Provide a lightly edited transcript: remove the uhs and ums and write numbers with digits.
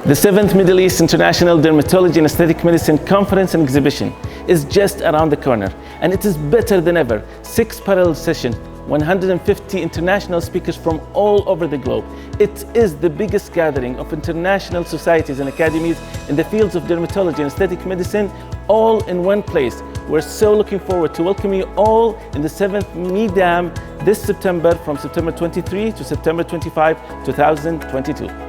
The 7th Middle East International Dermatology and Aesthetic Medicine Conference and Exhibition is just around the corner, and it is better than ever. 6 parallel sessions, 150 international speakers from all over the globe. It is the biggest gathering of international societies and academies in the fields of dermatology and aesthetic medicine, all in one place. We're so looking forward to welcoming you all in the 7th MEIDAM this September, from September 23 to September 25, 2022.